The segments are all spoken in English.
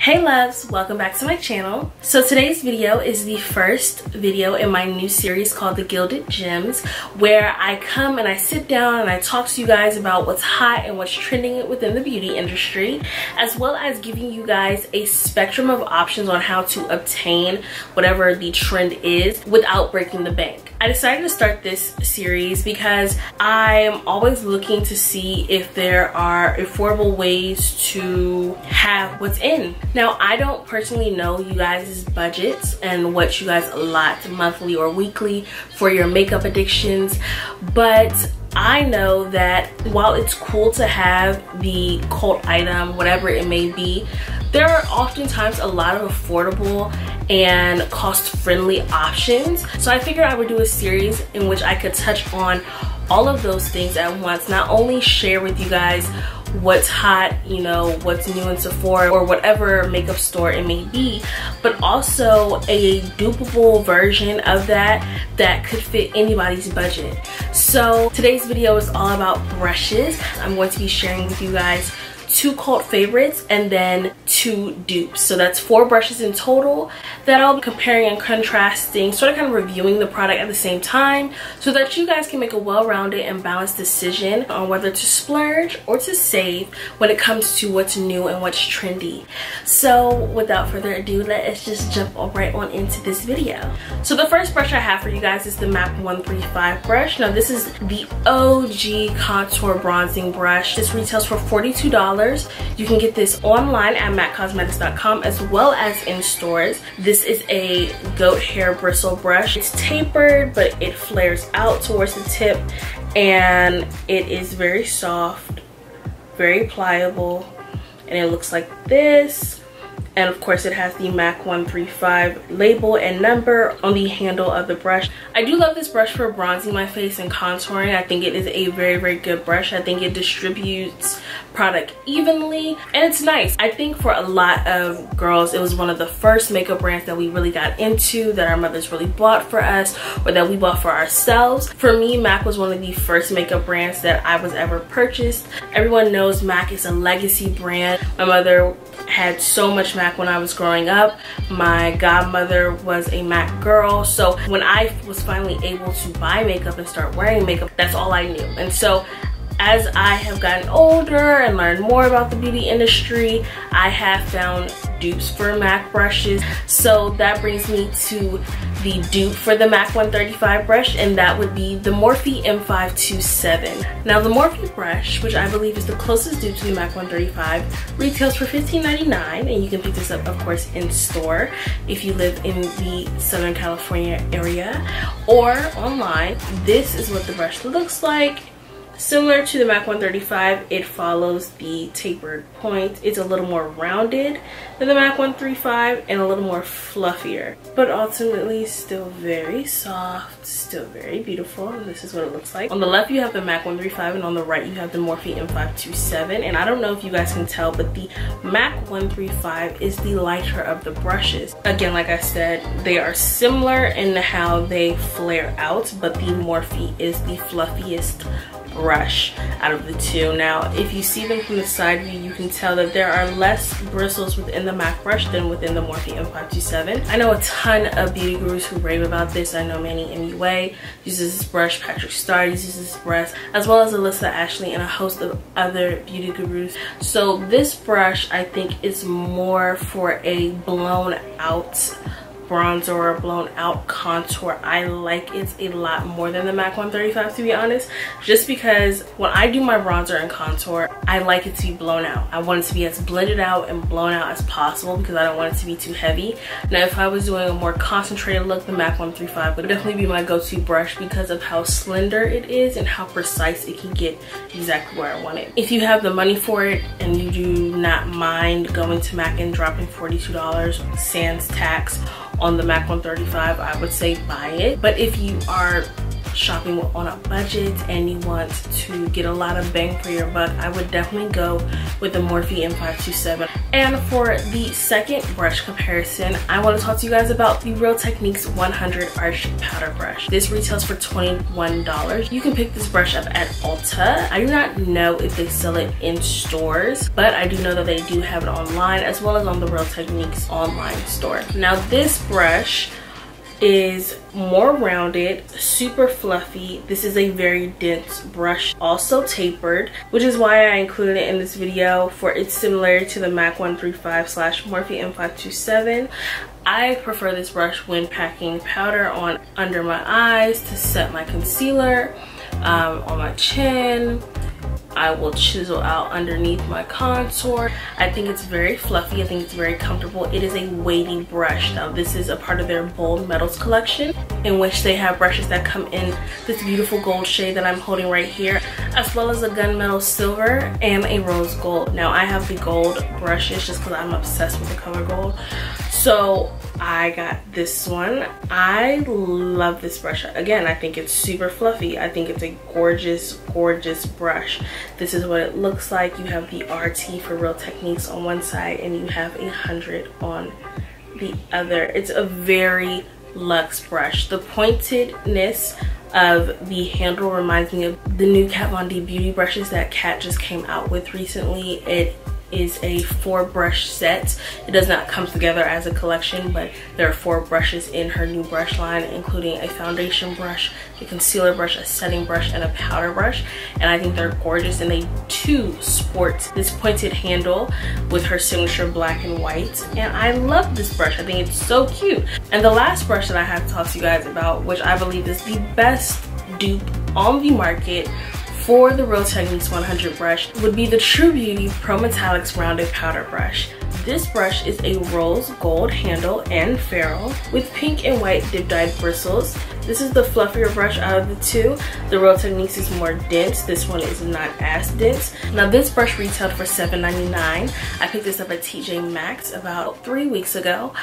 Hey loves, welcome back to my channel. So today's video is the first video in my new series called The Gilded Gems, where I come and I sit down and I talk to you guys about what's hot and what's trending within the beauty industry, as well as giving you guys a spectrum of options on how to obtain whatever the trend is without breaking the bank. I decided to start this series because I'm always looking to see if there are affordable ways to have what's in. Now, I don't personally know you guys' budgets and what you guys allot monthly or weekly for your makeup addictions, but I know that while it's cool to have the cult item, whatever it may be, there are oftentimes a lot of affordable and cost-friendly options. So I figured I would do a series in which I could touch on all of those things at once, not only share with you guys what's hot, you know, what's new in Sephora or whatever makeup store it may be, but also a dupable version of that could fit anybody's budget. So today's video is all about brushes. I'm going to be sharing with you guys 2 cult favorites and then 2 dupes. So that's 4 brushes in total that I'll be comparing and contrasting, sort of kind of reviewing the product at the same time so that you guys can make a well-rounded and balanced decision on whether to splurge or to save when it comes to what's new and what's trendy. So without further ado, let's just jump right on into this video. So the first brush I have for you guys is the MAC 135 brush. Now this is the OG contour bronzing brush. This retails for $42. You can get this online at maccosmetics.com as well as in stores. This is a goat hair bristle brush. It's tapered, but it flares out towards the tip, and it is very soft, very pliable, and it looks like this. And of course it has the MAC 135 label and number on the handle of the brush. I do love this brush for bronzing my face and contouring. I think it is a very good brush. I think it distributes product evenly and it's nice. I think for a lot of girls it was one of the first makeup brands that we really got into, that our mothers really bought for us or that we bought for ourselves. For me, MAC was one of the first makeup brands that I was ever purchased. Everyone knows MAC is a legacy brand. My mother had so much MAC when I was growing up. My godmother was a MAC girl, so when I was finally able to buy makeup and start wearing makeup, that's all I knew. And so as I have gotten older and learned more about the beauty industry, I have found dupes for MAC brushes. So that brings me to the dupe for the MAC 135 brush, and that would be the Morphe M527. Now the Morphe brush, which I believe is the closest dupe to the MAC 135, retails for $15.99, and you can pick this up of course in store if you live in the Southern California area or online. This is what the brush looks like. Similar to the MAC 135, it follows the tapered point. It's a little more rounded than the MAC 135 and a little more fluffier, but ultimately still very soft, still very beautiful. And this is what it looks like. On the left you have the MAC 135 and on the right you have the Morphe M527. And I don't know if you guys can tell, but the MAC 135 is the lighter of the brushes. Again, like I said, they are similar in how they flare out, but the Morphe is the fluffiest brush out of the 2. Now if you see them from the side view, you can tell that there are less bristles within the MAC brush than within the Morphe M527. I know a ton of beauty gurus who rave about this. I know Manny MUA uses this brush, Patrick Starr uses this brush, as well as Alyssa Ashley and a host of other beauty gurus. So this brush I think is more for a blown out bronzer or a blown out contour. I like it a lot more than the MAC 135, to be honest, just because when I do my bronzer and contour, I like it to be blown out. I want it to be as blended out and blown out as possible because I don't want it to be too heavy. Now if I was doing a more concentrated look, the MAC 135 would definitely be my go-to brush because of how slender it is and how precise it can get exactly where I want it. If you have the money for it and you do not mind going to MAC and dropping $42 sans tax on the MAC 135, I would say buy it. But if you are shopping on a budget and you want to get a lot of bang for your buck, I would definitely go with the Morphe M527. And for the second brush comparison, I want to talk to you guys about the Real Techniques 100 Arch Powder Brush. This retails for $21. You can pick this brush up at Ulta. I do not know if they sell it in stores, but I do know that they do have it online as well as on the Real Techniques online store. Now this brush is more rounded, super fluffy. This is a very dense brush, also tapered, which is why I included it in this video, for it's similar to the MAC 135/Morphe M527. I prefer this brush when packing powder on under my eyes to set my concealer, on my chin. I will chisel out underneath my contour. I think it's very fluffy. I think it's very comfortable. It is a weighty brush. Now this is a part of their Bold Metals collection, in which they have brushes that come in this beautiful gold shade that I'm holding right here, as well as a gunmetal silver and a rose gold. Now I have the gold brushes just because I'm obsessed with the color gold. So I got this one. I love this brush. Again, I think it's super fluffy. I think it's a gorgeous, gorgeous brush. This is what it looks like. You have the RT for Real Techniques on one side and you have 100 on the other. It's a very luxe brush. The pointedness of the handle reminds me of the new Kat Von D beauty brushes that Kat just came out with recently. It is a 4-brush set. It does not come together as a collection, but there are 4 brushes in her new brush line, including a foundation brush, a concealer brush, a setting brush, and a powder brush. And I think they're gorgeous, and they too sport this pointed handle with her signature black and white. And I love this brush. I think it's so cute. And the last brush that I have to talk to you guys about, which I believe is the best dupe on the market for the Real Techniques 100 brush, would be the True Beauty Pro Metallics Rounded Powder Brush. This brush is a rose gold handle and ferrule with pink and white dip dyed bristles. This is the fluffier brush out of the two. The Real Techniques is more dense. This one is not as dense. Now this brush retailed for $7.99. I picked this up at TJ Maxx about 3 weeks ago.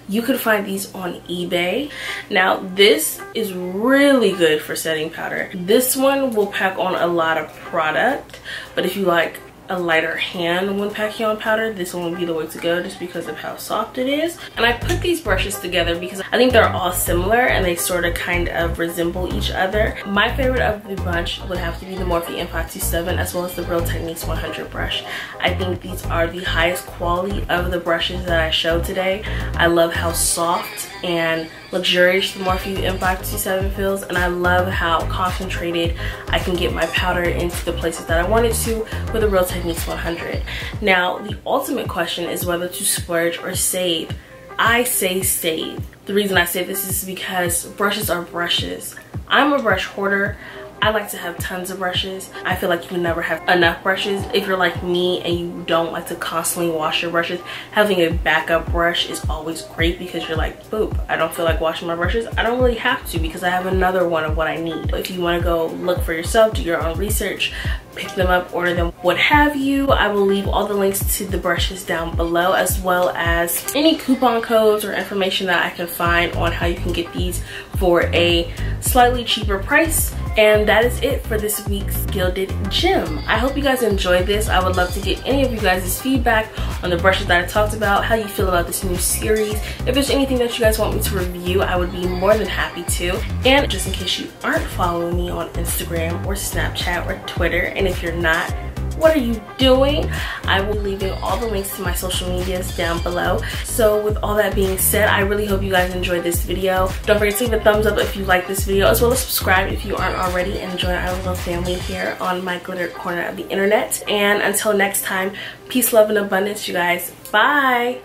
You could find these on eBay. Now this is really good for setting powder. This one will pack on a lot of product, but if you like a lighter hand when packing on powder, this one would be the way to go just because of how soft it is. And I put these brushes together because I think they're all similar and they sort of kind of resemble each other. My favorite of the bunch would have to be the Morphe M527 as well as the Real Techniques 100 brush. I think these are the highest quality of the brushes that I showed today. I love how soft and luxurious the Morphe M527 feels, and I love how concentrated I can get my powder into the places that I want it to with the Real Techniques 100. Now the ultimate question is whether to splurge or save. I say save. The reason I say this is because brushes are brushes. I'm a brush hoarder. I like to have tons of brushes. I feel like you can never have enough brushes. If you're like me and you don't like to constantly wash your brushes, having a backup brush is always great because you're like, boop, I don't feel like washing my brushes. I don't really have to because I have another one of what I need. If you want to go look for yourself, do your own research, pick them up, order them, what have you. I will leave all the links to the brushes down below, as well as any coupon codes or information that I can find on how you can get these for a slightly cheaper price. And that is it for this week's Gilded Gem. I hope you guys enjoyed this. I would love to get any of you guys' feedback on the brushes that I talked about, how you feel about this new series. If there's anything that you guys want me to review, I would be more than happy to. And just in case you aren't following me on Instagram or Snapchat or Twitter, and if you're not, what are you doing? I will be leaving all the links to my social medias down below. So with all that being said, I really hope you guys enjoyed this video. Don't forget to leave a thumbs up if you like this video, as well as subscribe if you aren't already, and join our little family here on my glitter corner of the internet. And until next time, peace, love, and abundance, you guys. Bye.